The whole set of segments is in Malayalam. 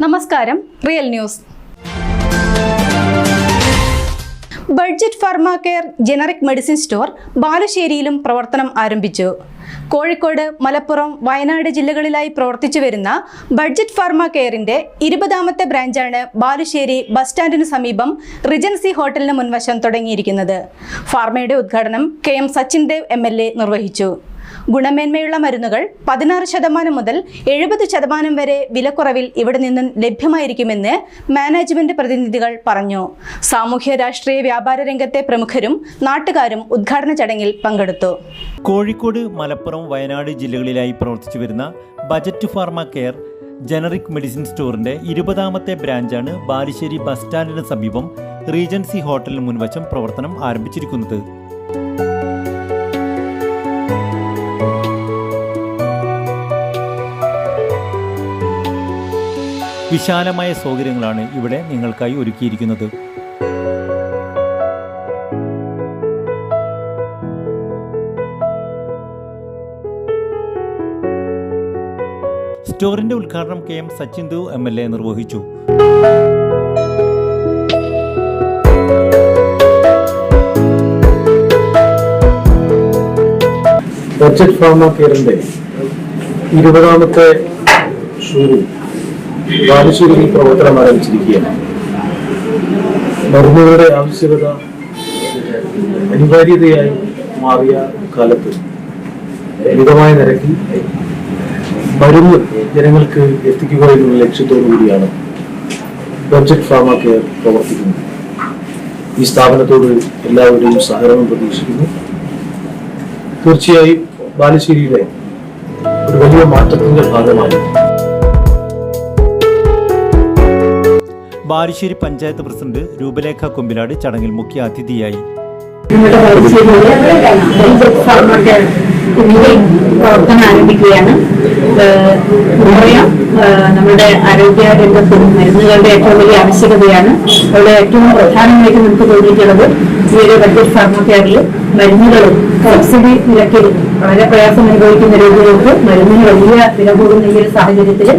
നമസ്കാരം, real news. Budget pharma care generic medicine store ബാലുശ്ശേരിയിലും പ്രവർത്തനം ആരംഭിച്ചു. കോഴിക്കോട്, മലപ്പുറം, വയനാട് ജില്ലകളിലായി പ്രവർത്തിച്ചു വരുന്ന ബഡ്ജറ്റ് ഫാർമ കെയറിന്റെ 20ാമത്തെ ബ്രാഞ്ചാണ് ബാലുശ്ശേരി ബസ് സ്റ്റാൻഡിന് സമീപം റിജൻസി ഹോട്ടലിന് മുൻവശം തുടങ്ങിയിരിക്കുന്നത്. ഫാർമയുടെ ഉദ്ഘാടനം KM സച്ചിൻ ദേവ് MLA നിർവഹിച്ചു. ഗുണമേന്മയുള്ള മരുന്നുകൾ 16% മുതൽ 70% വരെ വിലക്കുറവിൽ ഇവിടെ നിന്നും ലഭ്യമായിരിക്കുമെന്ന് മാനേജ്മെന്റ് പ്രതിനിധികൾ പറഞ്ഞു. സാമൂഹ്യ രാഷ്ട്രീയ വ്യാപാര രംഗത്തെ പ്രമുഖരും നാട്ടുകാരും ഉദ്ഘാടന ചടങ്ങിൽ പങ്കെടുത്തു. കോഴിക്കോട്, മലപ്പുറം, വയനാട് ജില്ലകളിലായി പ്രവർത്തിച്ചു വരുന്ന budget pharma care generic medicine സ്റ്റോറിന്റെ 20ാമത്തെ ബ്രാഞ്ചാണ് ബാലുശ്ശേരി ബസ് സ്റ്റാൻഡിന് സമീപം റീജൻസി ഹോട്ടലിന് മുൻവശം പ്രവർത്തനം ആരംഭിച്ചിരിക്കുന്നത്. വിശാലമായ സൗകര്യങ്ങളാണ് ഇവിടെ നിങ്ങൾക്കായി ഒരുക്കിയിരിക്കുന്നത്. സ്റ്റോറിന്റെ ഉദ്ഘാടനം KM സച്ചിൻ ദേവ് MLA നിർവഹിച്ചു. ബഡ്ജറ്റ് ഫാർമ കെയറിന്റെ 20ാമത്തെ ഷോറൂം ബാലുശ്ശേരിയിൽ പ്രവർത്തനം ആരംഭിച്ചിരിക്കുകയാണ്. മരുന്നുകളുടെ ആവശ്യകത അനിവാര്യതയായി മാറിയ കാലത്ത് മിതമായ നിരക്കിൽ മരുന്ന് ജനങ്ങൾക്ക് എത്തിക്കുക എന്നുള്ള ലക്ഷ്യത്തോടു കൂടിയാണ് ബഡ്ജറ്റ് ഫാർമ കെയർ പ്രവർത്തിക്കുന്നത്. ഈ സ്ഥാപനത്തോട് എല്ലാവരുടെയും സഹകരണം പ്രതീക്ഷിക്കുന്നു. തീർച്ചയായും ബാലുശ്ശേരിയിലെ ഒരു വലിയ മാറ്റത്തിന്റെ ഭാഗമായി ബാലുശ്ശേരി പഞ്ചായത്ത് പ്രസിഡന്റ് രൂപലേഖ കൊമ്പിലാട് ചടങ്ങിൽ മുഖ്യ അതിഥിയായി. പ്രവർത്തനം ആരംഭിക്കുകയാണ്. നമ്മുടെ ആരോഗ്യ രംഗത്തും മരുന്നുകളുടെ ഏറ്റവും വലിയ ആവശ്യകതയാണ്. അവിടെ ഏറ്റവും പ്രധാനമായിട്ട് നമുക്ക് തോന്നിയിട്ടുള്ളത് ഈ ഒരു ബഡ്ജറ്റ് ഫാർമ കെയറിൽ മരുന്നുകളും സബ്സിഡി നിരക്കിൽ വളരെ പ്രയാസം അനുഭവിക്കുന്ന രോഗികൾക്ക് മരുന്നിന് വലിയ വില കൂടുന്ന ഈ ഒരു സാഹചര്യത്തിൽ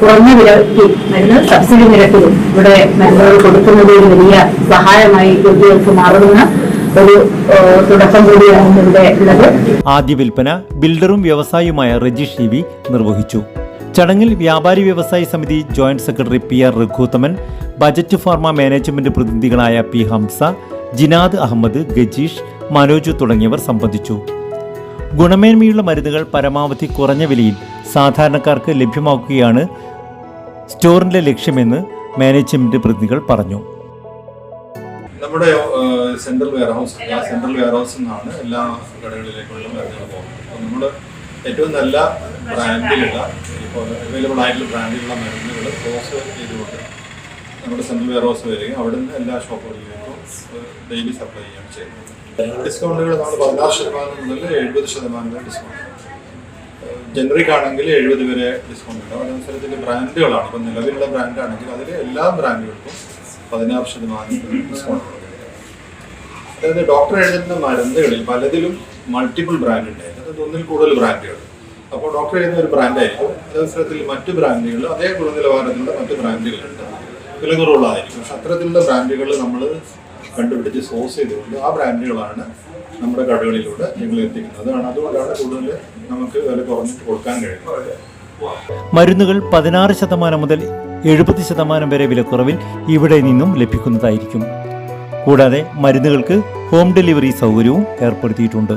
കുറഞ്ഞ വിലയ്ക്ക് മരുന്ന് സബ്സിഡി നിരക്കിൽ ഇവിടെ മരുന്നുകൾ കൊടുക്കുന്നത് ഒരു വലിയ സഹായമായി രോഗികൾക്ക് മാറുന്ന ഒരു തുടക്കം കൂടിയാണ് ഇവിടെ ഉള്ളത്. ആദ്യ വിൽപ്പന ബിൽഡറും വ്യവസായിയുമായ റജീഷ് TV നിർവഹിച്ചു. ചടങ്ങിൽ Vyapari Vyavasayi Samithi joint secretary PR Raghuthaman, budget pharma management പ്രതിനിധികളായ P ഹംസ, ജിനാദ് അഹമ്മദ്, ഗജീഷ്, മനോജ് തുടങ്ങിയവർ സംബന്ധിച്ചു. ഗുണമേന്മയുള്ള മരുന്നുകൾ പരമാവധി കുറഞ്ഞ വിലയിൽ സാധാരണക്കാർക്ക് ലഭ്യമാക്കുകയാണ് സ്റ്റോറിന്റെ ലക്ഷ്യമെന്ന് മാനേജ്മെന്റ് പ്രതിനിധികൾ പറഞ്ഞു. നമ്മുടെ സെൻട്രൽ വെയർഹൗസിൽ നിന്നാണ് എല്ലാ കടകളിലേക്കുള്ള മരുന്നുകൾ പോകുന്നത്. അപ്പോൾ നമ്മൾ ഏറ്റവും നല്ല ബ്രാൻഡിലുള്ള ഇപ്പോൾ അവൈലബിൾ ആയിട്ടുള്ള ബ്രാൻഡിലുള്ള മരുന്നുകൾ സോഴ്സ് ചെയ്തുകൊണ്ട് നമ്മുടെ സെൻട്രൽ വെയർഹൗസ് വരികയും അവിടെ നിന്ന് എല്ലാ ഷോപ്പുകളിലേക്കും ഡെയിലി സപ്ലൈ ചെയ്യുകയാണ് ചെയ്യുന്നത്. ഡിസ്കൗണ്ടുകൾ നമ്മൾ 16% മുതൽ 70% വരെ ഡിസ്കൗണ്ട്. ജനറിക് ആണെങ്കിൽ 70 വരെ ഡിസ്കൗണ്ട് ഉണ്ടാവും. അതനുസരിച്ച് ബ്രാൻഡുകളാണ്. ഇപ്പം നിലവിലുള്ള ബ്രാൻഡാണെങ്കിൽ അതിൽ എല്ലാ ബ്രാൻഡുകൾക്കും 16% ഡിസ്കൗണ്ട്. അതായത് ഡോക്ടർ എഴുതുന്ന മരുന്നുകളിൽ പലതിലും മൾട്ടിപ്പിൾ ബ്രാൻഡ് ഉണ്ടായിരുന്നു. അതായത് ഒന്നിൽ കൂടുതൽ ബ്രാൻഡുകൾ. അപ്പോൾ ഡോക്ടർ എഴുതുന്ന ഒരു ബ്രാൻഡായിരിക്കും. അതനുസരിച്ച് മറ്റ് ബ്രാൻഡുകൾ അതേ ഗുണനിലവാരത്തിലുള്ള മറ്റ് ബ്രാൻഡുകളുണ്ട്, വില കുറവുള്ളതായിരിക്കും. പക്ഷെ അത്തരത്തിലുള്ള ബ്രാൻഡുകൾ നമ്മൾ കണ്ടുപിടിച്ച് സോഴ്സ് ചെയ്തുകൊണ്ട് ആ ബ്രാൻഡുകളാണ് നമ്മുടെ കടകളിലൂടെ ഞങ്ങൾ എത്തിക്കുന്നത്. അതുകൊണ്ടാണ് കൂടുതൽ നമുക്ക് വില കുറഞ്ഞിട്ട് കൊടുക്കാൻ കഴിയുന്നത്. മരുന്നുകൾ 16% മുതൽ 70% വരെ വിലക്കുറവിൽ ഇവിടെ നിന്നും ലഭിക്കുന്നതായിരിക്കും. കൂടാതെ മരുന്നുകൾക്ക് ഹോം ഡെലിവറി സൗകര്യവും ഏർപ്പെടുത്തിയിട്ടുണ്ട്.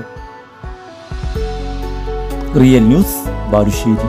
Real news, Balussery.